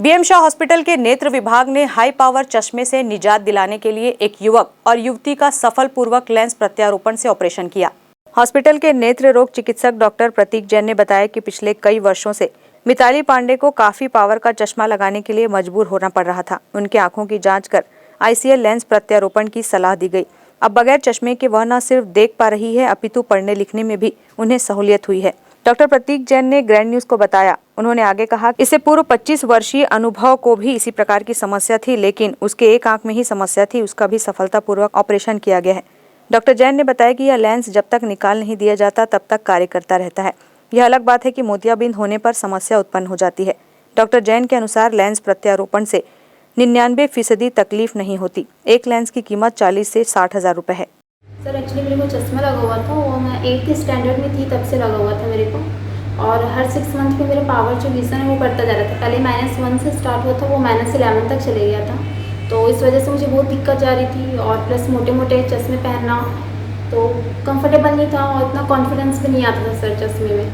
BM Shah hospital के नेत्र विभाग ने हाई पावर चश्मे से निजात दिलाने के लिए एक युवक और युवती का सफलपूर्वक लेंस प्रत्यारोपण से ऑपरेशन किया। हॉस्पिटल के नेत्र रोग चिकित्सक डॉक्टर प्रतीक जैन ने बताया कि पिछले कई वर्षों से मिताली पांडे को काफी पावर का चश्मा लगाने के लिए मजबूर होना पड़ रहा था। उनकी आंखों की जांच कर ICL लेंस प्रत्यारोपण की सलाह दी गई। अब बगैर चश्मे के वह न सिर्फ देख पा रही है अपितु पढ़ने लिखने में भी उन्हें सहूलियत हुई है। डॉक्टर प्रतीक जैन ने ग्रैंड न्यूज को बताया। उन्होंने आगे कहा, इससे पूर्व 25 वर्षीय अनुभव को भी इसी प्रकार की समस्या थी, लेकिन उसके एक आंख में ही समस्या थी। उसका भी सफलतापूर्वक ऑपरेशन किया गया है। डॉक्टर जैन ने बताया कि यह लेंस जब तक निकाल नहीं दिया जाता तब तक कार्य करता रहता है। यह अलग बात है कि मोतियाबिंद होने पर समस्या उत्पन्न हो जाती है। डॉक्टर जैन के अनुसार लेंस प्रत्यारोपण से 99% तकलीफ नहीं होती। एक लेंस की कीमत 40 से 60 हजार रुपए है। सर एक्चुअली मेरे को चश्मा लगा हुआ था, वो मैं 8th स्टैंडर्ड में थी तब से लगा हुआ था मेरे को, और हर 6 मंथ में मेरा पावर जो विजन है वो बढ़ता जा रहा था। पहले -1 से स्टार्ट हुआ था, वो -11 तक चले गया था। तो इस वजह से मुझे बहुत दिक्कत जा रही थी, और प्लस मोटे मोटे चश्मे पहनना तो कंफर्टेबल नहीं था, और इतना कॉन्फिडेंस भी नहीं आता था सर चश्मे में,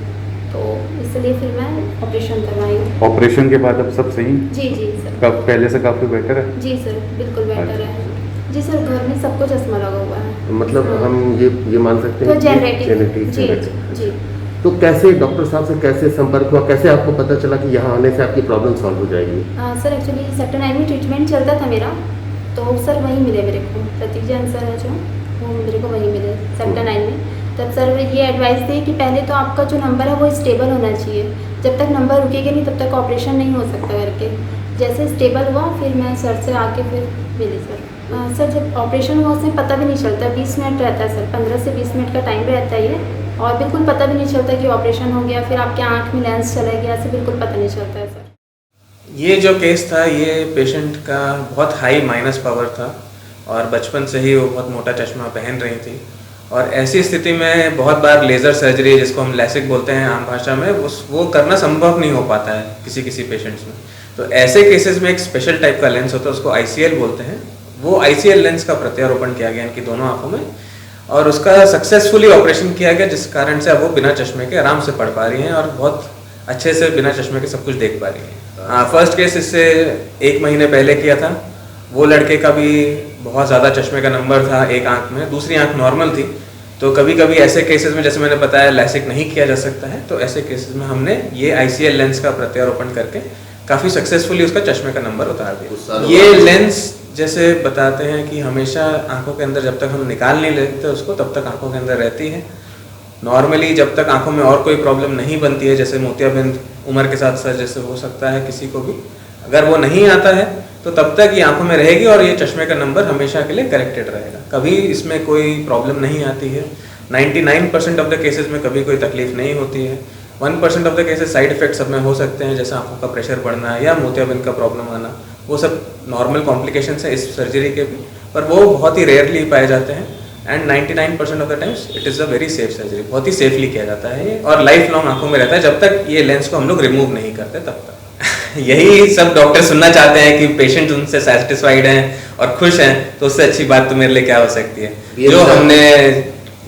तो इसलिए फिर मैं ऑपरेशन करवाई। ऑपरेशन के बाद अब सब सही? जी जी सर। कब पहले से काफ़ी बेटर है? जी सर, बिल्कुल बेटर है। जी सर, घर में सबको चश्मा लगा हुआ है। मतलब हम ये मान सकते हैं तो जेनेटिक। जी। तो कैसे डॉक्टर साहब से कैसे संपर्क हुआ, कैसे आपको पता चला कि यहाँ आने से आपकी प्रॉब्लम सॉल्व हो जाएगी? सर एक्चुअली सेक्टर 9 में ट्रीटमेंट चलता था मेरा, तो सर वहीं मिले मेरे को, प्रतीक जैन सर है जो, वो मेरे को वहीं मिले सेक्टर 9 में। तब सर ये एडवाइस दी कि पहले तो आपका जो नंबर है वो स्टेबल होना चाहिए, जब तक नंबर रुकेगा नहीं तब तक ऑपरेशन नहीं हो सकता करके। जैसे स्टेबल हुआ फिर मैं सर से आके फिर मिली सर। सर जब ऑपरेशन हुआ उसमें पता भी नहीं चलता, 20 मिनट रहता है सर, 15 से 20 मिनट का टाइम रहता है ये, और बिल्कुल पता भी नहीं चलता कि ऑपरेशन हो गया, फिर आपके आँख में लेंस चला गया, ऐसे बिल्कुल पता नहीं चलता है सर। ये जो केस था ये पेशेंट का बहुत हाई माइनस पावर था, और बचपन से ही वो बहुत मोटा चश्मा पहन रही थी, और ऐसी स्थिति में बहुत बार लेज़र सर्जरी, जिसको हम लैसिक बोलते हैं आम भाषा में, वो करना संभव नहीं हो पाता है किसी पेशेंट्स में। तो ऐसे केसेस में एक स्पेशल टाइप का लेंस होता है, उसको ICL बोलते हैं। वो ICL लेंस का प्रत्यारोपण किया गया इनकी दोनों आंखों में, और उसका सक्सेसफुली ऑपरेशन किया गया, जिस कारण से अब वो बिना चश्मे के आराम से पढ़ पा रही हैं और बहुत अच्छे से बिना चश्मे के सब कुछ देख पा रही हैं। फर्स्ट केस इससे 1 महीने पहले किया था। वो लड़के का भी बहुत ज़्यादा चश्मे का नंबर था एक आंख में, दूसरी आंख नॉर्मल थी। तो कभी कभी ऐसे केसेस में, जैसे मैंने बताया, लैसिक नहीं किया जा सकता है, तो ऐसे केसेस में हमने ये ICL लेंस का प्रत्यारोपण करके काफ़ी सक्सेसफुली उसका चश्मे का नंबर उतार दिया। ये लेंस जैसे बताते हैं कि हमेशा आंखों के अंदर जब तक हम निकाल नहीं लेते उसको, तब तक आंखों के अंदर रहती है। नॉर्मली जब तक आंखों में और कोई प्रॉब्लम नहीं बनती है, जैसे मोतियाबिंद उम्र के साथ साथ जैसे हो सकता है किसी को भी, अगर वो नहीं आता है तो तब तक ये आंखों में रहेगी और ये चश्मे का नंबर हमेशा के लिए करेक्टेड रहेगा। कभी इसमें कोई प्रॉब्लम नहीं आती है। 99% ऑफ द केसेस में कभी कोई तकलीफ नहीं होती है। 1% of the cases side effects सब में हो सकते हैं, जैसे आंखों का प्रेशर बढ़ना या मोतियाबिंद का प्रॉब्लम आना, वो सब नॉर्मल कॉम्प्लिकेशंस है इस सर्जरी के भी, पर वो बहुत ही रेयरली पाए जाते हैं। And 99% of the times it is a very safe surgery, बहुत ही सेफली किया जाता है ये, और लाइफ लॉन्ग आंखों में रहता है जब तक ये लेंस को हम लोग रिमूव नहीं करते तब तक। यही सब डॉक्टर सुनना चाहते हैं कि पेशेंट उनसे सेटिस्फाइड हैं और खुश हैं, तो उससे अच्छी बात तो मेरे लिए क्या हो सकती है। जो हमने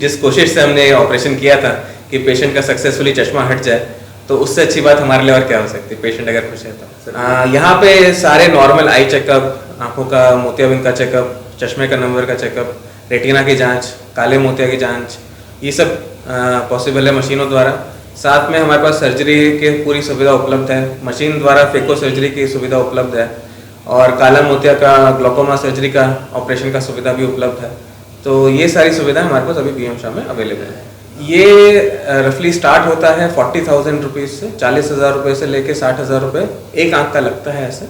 जिस कोशिश से हमने ऑपरेशन किया था कि पेशेंट का सक्सेसफुली चश्मा हट जाए, तो उससे अच्छी बात हमारे लिए और क्या हो सकती है, पेशेंट अगर खुश है तो। यहाँ पे सारे नॉर्मल आई चेकअप, आंखों का मोतियाबिंद का चेकअप, चश्मे का नंबर का चेकअप, रेटिना की जांच, काले मोतिया की जांच, ये सब पॉसिबल है मशीनों द्वारा। साथ में हमारे पास सर्जरी की पूरी सुविधा उपलब्ध है, मशीन द्वारा फेको सर्जरी की सुविधा उपलब्ध है, और काला मोतिया का ग्लोकोमा सर्जरी का ऑपरेशन का सुविधा भी उपलब्ध है। तो ये सारी सुविधा हमारे पास अभी बीएम शाह में अवेलेबल है। ये रफली स्टार्ट होता है 40,000 रुपीज़ से, 40,000 रुपये से लेके 60,000 रुपये एक आंख का लगता है। ऐसे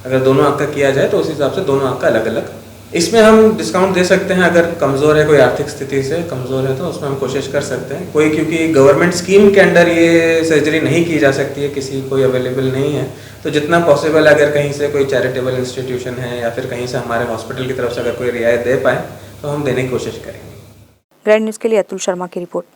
अगर दोनों आंख का किया जाए तो उस हिसाब से दोनों आंख का अलग अलग। इसमें हम डिस्काउंट दे सकते हैं, अगर कमज़ोर है, कोई आर्थिक स्थिति से कमज़ोर है तो उसमें हम कोशिश कर सकते हैं कोई, क्योंकि गवर्नमेंट स्कीम के अंडर ये सर्जरी नहीं की जा सकती है, किसी कोई अवेलेबल नहीं है। तो जितना पॉसिबल अगर कहीं से कोई चैरिटेबल इंस्टीट्यूशन है या फिर कहीं से हमारे हॉस्पिटल की तरफ से अगर कोई रियायत दे पाए तो हम देने की कोशिश करेंगे। ग्रैंड न्यूज़ के लिए अतुल शर्मा की रिपोर्ट।